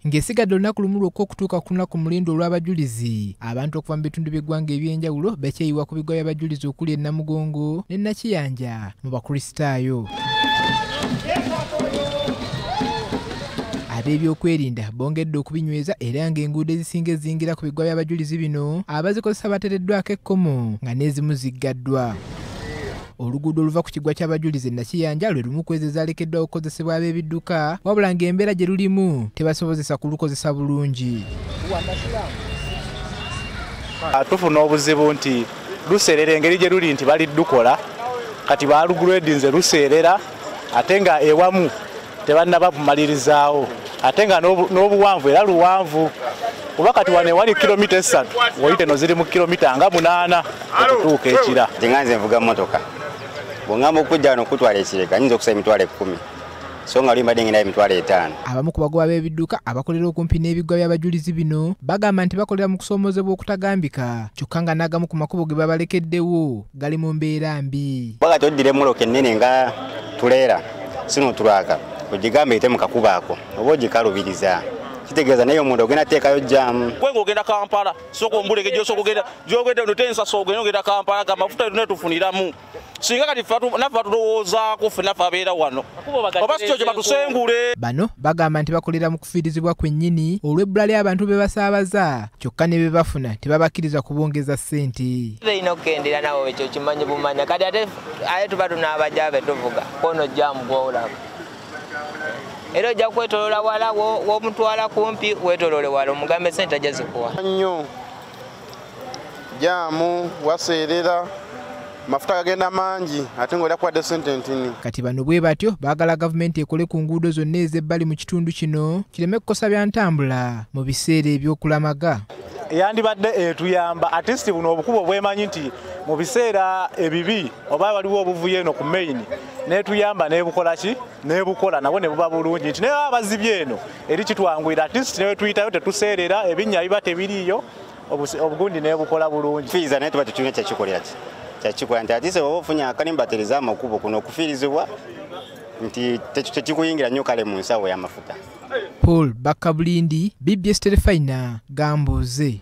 ng'esigadde olunaku lumu lwokka okutuuka ku lunaku mulindo olw'abajulizi abantu okuva mu bitundu by'eggwanga eby'enjawulo bakyeyiwa ku biggwa by'abajulizi okuli e Namugongo ne Nakiyanja mu bakristaayo. Ab'ebyokwerinda bongedde okubinyweza era ng'enguudo ezisinga ezingira ku biggwa by'abajulizi bino abazikozesa bateereddwako ekkomo nga n'ezimu ziggaddwa. Oluguudo oluva ku kiggwa ky'abajulizi e Nakiyanja lwe lumu ku ezo ezaalekeddwa okukozesebwa ab'ebidduka wabula ng'embeera gye lulimu tebasobozesa kulukozesa bulungi. Tufuna obuzibu nti luseerera engeri gye luli nti baliddukola kati baalugulwedinze luseerera ate nga ewamu tebannaba kumalirizaawo ate nga n'obuwanvu era luwanvu kuba kati wano ewali kilomita 3 woyite no ziri mu kilomita nga 8 okutuuka ekira. Nze nvuga mmotoka bw'ongamba okujja wano okutwala ekireka nyinza okusaba emitwalo 10 so nga lulimbadde ngenda emitwalo 5. Abamu ku bagoba b'ebidduka abakolera okumpi n'ebiggwa by'abajulizi bino bagamba nti bakolera mu kusoomoozebwa okutagambika kyokka nga n'agamu ku makubo ge babalekeddewo gali mu mbeera mbi. Bakati oddira emmoloka ennene nga tuleera sino tulwaka ogigambe ite mu kakubo ako oba ogikalubiriza kitegeeza naye omuntu ogenda teekayo jjaamu. Gwe ng'ogenda Kampala sooka ombuleke gy'ogenda noteensa ogenda Kampala ga mafuta tune tufuniramu singa kati naffe batulowoozaako ffe naffe abeera wano oba si kyo kye batusengule. Bano bagamba nti bakolera mu kufiirizibwa kwennyini olw'ebbula ly'abantu be basaabaza kyokka ne be bafuna tebabakkiriza kubongeza ssente. Tulina okugendera nawe ekyo kimanyi bumanya kati ate tuba tunaabajja be tuvuga kono jjaamu gw'olaba era ojja kwetolola wala w'omutwala kumpi weetolole wala omugambe ssente ajja zikuwa nnyo jjaamu waseerera mafuta gagenda mangi ate ng'olya kuwadde ssente ntini. Kati bano bwe batyo baagala gavumenti ekole ku nguudo zonna ez'ebbali mu kitundu kino kireme kukosa bya ntambula mu biseera eby'okulamaga. Yandibadde etuyamba artist buno obukubo bwemanyi nti mu biseera ebibi oba waliwo obuvuyo eno ku main netuyamba nebukola ki nebukola nabo ne buba bulungi nti naye abazibye eno eri kitwangwira artist ne tuyitayo tetuseerera ebinnya biba tebiriyo obugundi nebukola bulungi. Fiiza naye tuba tetulina kyakikolera ki kyakikola nti atise oba ofunye akalimba tereza amakubo kuno okufiirizibwa nti tekikuyingira nnyo kale mu nsawo y'amafuta. Paul Bakabulindi, BBS Terefayina, Gambuuze.